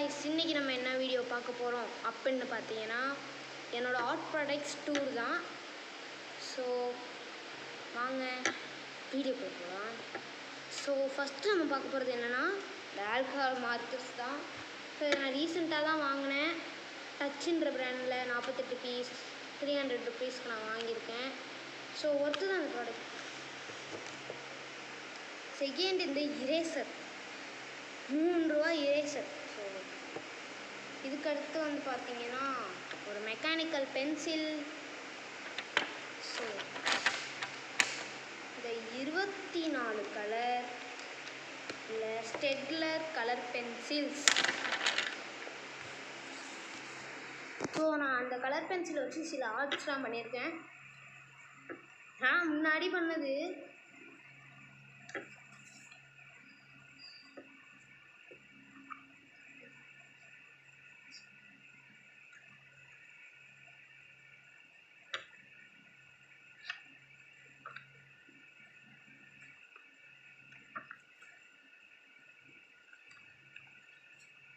guys, இன்னைக்கு நம்ம என்ன வீடியோ பார்க்க போகிறோம் அப்படின்னு பார்த்தீங்கன்னா என்னோடய ஆர்ட் ப்ராடக்ட்ஸ் டூர் தான். ஸோ வாங்க வீடியோ போகலாம். ஸோ ஃபஸ்ட்டு நம்ம பார்க்க போகிறது என்னென்னா இந்த ஆல்கஹால் மார்க்கர்ஸ் தான். ஸோ நான் ரீசெண்டாக தான் வாங்கினேன். டச்சுன்ற பிராண்டில் 48 பீஸ் 300 ருபீஸ்க்கு நான் வாங்கியிருக்கேன். ஸோ ஒர்த்து தான் அந்த ப்ராடக்ட். செகண்ட் இந்த இரேசர், 3 ரூபா இரேசர். ஸோ இதுக்கடுத்து வந்து பார்த்தீங்கன்னா ஒரு மெக்கானிக்கல் பென்சில். ஸோ இந்த 24 கலர் இல்லை ஸ்டெட்லர் கலர் பென்சில்ஸ். ஸோ நான் அந்த கலர் பென்சிலை வச்சு சில ஆர்ட்ஸ்லாம் பண்ணியிருக்கேன். நான் முன்னாடி பண்ணது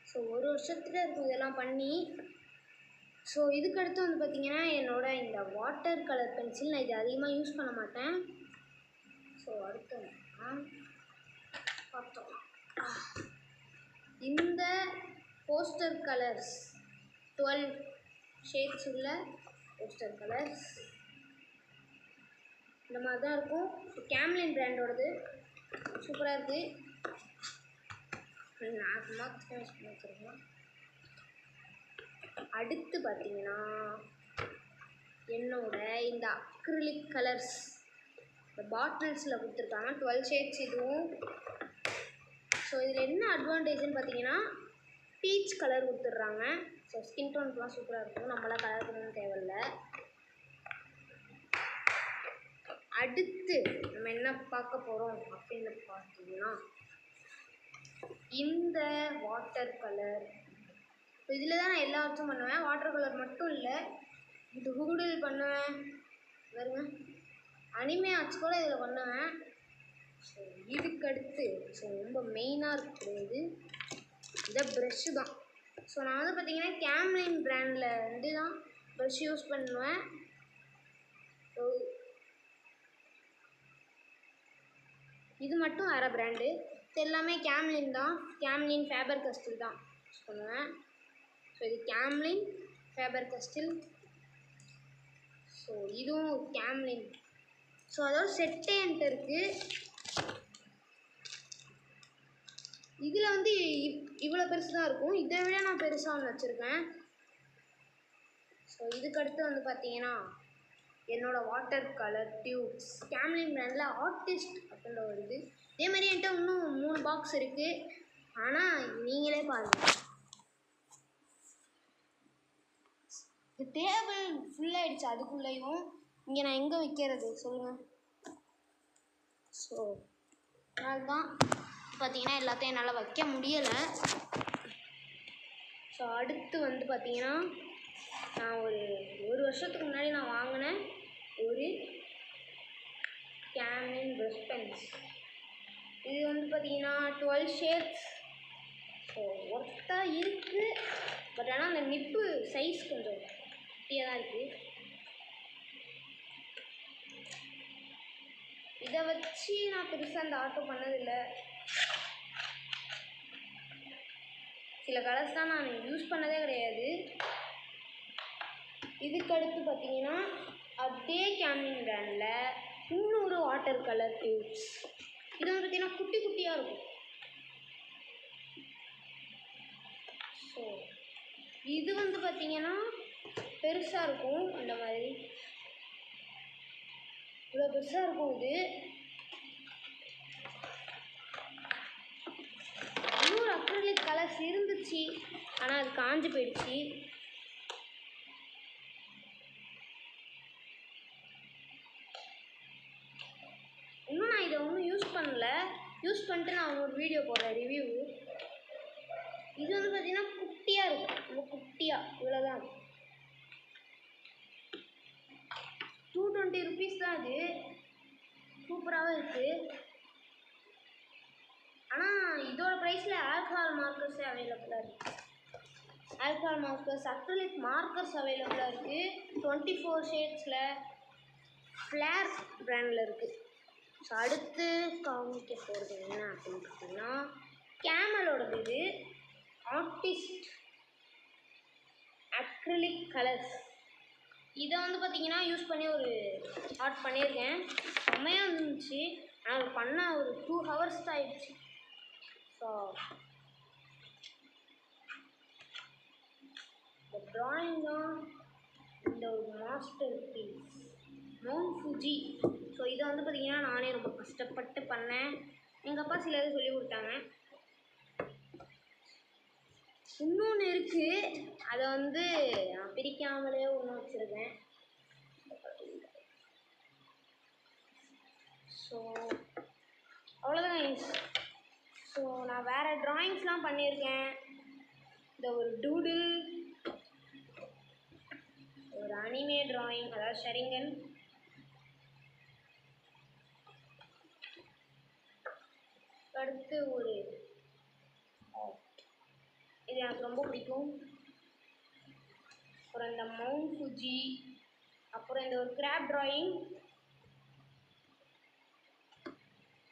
ஸோ ஒரு வருஷத்துல இருக்கும் இதெல்லாம் பண்ணி. ஸோ இதுக்கடுத்து வந்து பார்த்திங்கன்னா என்னோட இந்த வாட்டர் கலர் பென்சில் நான் இது அதிகமாக யூஸ் பண்ண மாட்டேன். ஸோ அடுத்து பார்த்தோம் இந்த போஸ்டர் கலர்ஸ் 12 ஷேட்ஸ் உள்ள போஸ்டர் கலர்ஸ் இந்த மாதிரி தான் இருக்கும். கேம்லின் பிராண்டோடது சூப்பராக இருக்குது. நான் கஸ்டமைஸ் பண்ணி வச்சுருக்கேன். அடுத்து பார்த்தீங்கன்னா என்னோட இந்த அக்ரிலிக் கலர்ஸ் இந்த பாட்டில்ஸில் கொடுத்துருக்காங்க 12 ஷேட்ஸ் இதுவும். ஸோ இதில் என்ன அட்வான்டேஜ்னு பார்த்தீங்கன்னா பீச் கலர் கொடுத்துட்றாங்க. ஸோ ஸ்கின் டோனுக்குலாம் சூப்பராக இருக்கும். நம்மளாம் கலர் பண்ணணும் தேவையில்லை. அடுத்து நம்ம என்ன பார்க்க போகிறோம் அப்படின்னு பார்த்தீங்கன்னா இந்த வாட்டர் கலர். இதில் தான் நான் எல்லா ஆர்ட்ஸும் பண்ணுவேன். வாட்டர் கலர் மட்டும் இல்லை, இது ஹூடில் பண்ணுவேன், வருங்க அனிமே ஆர்ட்ஸ் கூட இதில் பண்ணுவேன். ஸோ இதுக்கடுத்து ஸோ ரொம்ப மெயினாக இருக்கிறது இந்த ப்ரெஷ்ஷு தான். ஸோ நான் வந்து பார்த்திங்கன்னா கேம்லின் பிராண்டில் வந்து தான் ப்ரெஷ் யூஸ் பண்ணுவேன். ஸோ இது மட்டும் வேறு பிராண்டு. இது எல்லாமே கேம்லின் தான். கேம்லின் ஃபேபர் கஸ்டில் தான் யூஸ் பண்ணுவேன். ஸோ இது கேம்லின் ஃபேபர் கஸ்டில். ஸோ இதுவும் கேம்லின். ஸோ அதோட செட்டே என்கிட்ட இருக்குது. இதில் வந்து இவ்வளோ பெருசு தான் இருக்கும். இதை விட நான் பெருசாக ஒன்று வச்சுருக்கேன். ஸோ இதுக்கடுத்து வந்து பார்த்தீங்கன்னா என்னோடய வாட்டர் கலர் டியூப்ஸ் கேம்லின் பிராண்டில் ஆர்டிஸ்ட் அப்படின்ற ஒரு இது. இதே மாதிரி என்கிட்ட இன்னும் 3 பாக்ஸ் இருக்குது. ஆனால் நீங்களே பாருங்கள், இந்த டேபிள் ஃபுல்லாகிடுச்சு. அதுக்குள்ளேயும் இங்கே நான் எங்கே வைக்கிறது சொல்லுங்கள். ஸோ அதுதான் பார்த்தீங்கன்னா எல்லாத்தையும் என்னால் வைக்க முடியலை. ஸோ அடுத்து வந்து பார்த்தீங்கன்னா நான் ஒரு வருஷத்துக்கு முன்னாடி நான் வாங்கினேன் ஒரு கேம்லின் ப்ரஷ் பென்ஸ். இது வந்து பார்த்தீங்கன்னா 12 ஷேட்ஸ். ஸோ ஒர்த்தாக இருக்குது. பட் ஆனால் அந்த நிப்பு சைஸ் கொஞ்சம் குட்டியாக தான் இருக்குது. இதை வச்சு நான் பெருசாக அந்த ஆர்ட் பண்ணதில்லை. சில கலர்ஸ் தான் நான் யூஸ் பண்ணதே கிடையாது. இதுக்கடுத்து பார்த்தீங்கன்னா அதே கேம்லின் பிராண்டில் இன்னொரு வாட்டர் கலர் டியூப்ஸ். இது வந்து பார்த்தீங்கன்னா குட்டி குட்டியாக இருக்கும். ஸோ இது வந்து பார்த்தீங்கன்னா பெருசாக இருக்கும். இந்த மாதிரி இவ்வளோ பெருசாக இருக்கும். இது இன்னொரு அக்ரிலிக் கலர்ஸ் இருந்துச்சு, ஆனால் அது காஞ்சு போயிடுச்சு. இன்னும் நான் இதை ஒன்றும் யூஸ் பண்ணல. யூஸ் பண்ணிட்டு நான் ஒரு வீடியோ போடுறேன் ரிவ்யூ. இது வந்து பார்த்தீங்கன்னா குட்டியாக இருக்கும். ரொம்ப குட்டியாக இவ்வளோதான். 220 ருபீஸ் தான். இது சூப்பராகவே இருக்குது. ஆனால் இதோட ப்ரைஸில் ஆல்கஹால் மார்க்கர்ஸே அவைலபிளாக இருக்குது. ஆல்கஹால் மார்க்கர்ஸ், அக்ரிலிக் மார்க்கர்ஸ் அவைலபிளாக இருக்குது. 24 ஷேட்ஸில் ஃப்ளேர் பிராண்டில் இருக்குது. ஸோ அடுத்து காமிக்க போகிறது என்ன அப்படின்னு பார்த்தீங்கன்னா கேமலோடது. இது ஆர்டிஸ்ட் அக்ரிலிக் கலர்ஸ். இதை வந்து பார்த்தீங்கன்னா யூஸ் பண்ணி ஒரு ஆர்ட் பண்ணியிருக்கேன். செம்மையாக இருந்துச்சு. நான் பண்ண ஒரு 2 ஹவர்ஸ் தான் ஆயிடுச்சு. ஸோ இந்த ட்ராயிங் தான் இந்த ஒரு masterpiece mount Fuji. So இதை வந்து பார்த்தீங்கன்னா நானே ரொம்ப கஷ்டப்பட்டு பண்ணேன். எங்கள் அப்பா சிலது சொல்லி கொடுத்தாங்க. இன்னொன்று இருக்குது, அதை வந்து நான் பிரிக்காமலே ஒன்று வச்சுருக்கேன். ஸோ அவ்வளோதான். ஸோ நான் வேறு ட்ராயிங்ஸ்லாம் பண்ணியிருக்கேன். இந்த ஒரு டூடில், ஒரு அனிமே ட்ராயிங், அதாவது ஷரிங்கன், அடுத்து ஒரு இது எனக்கு ரொம்ப பிடிக்கும். அப்புறம் இந்த மவுண்ட் ஃபுஜி, அப்புறம் இந்த ஒரு கிராப் ட்ராயிங்.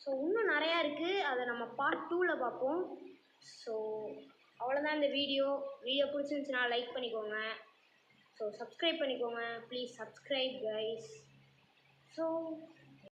ஸோ இன்னும் நிறையா இருக்குது, அதை நம்ம பார்ட் 2ல் பார்ப்போம். ஸோ அவ்வளோதான் இந்த வீடியோ. பிடிச்சிருந்துச்சுன்னா லைக் பண்ணிக்கோங்க. ஸோ சப்ஸ்கிரைப் பண்ணிக்கோங்க ப்ளீஸ். Subscribe guys. ஸோ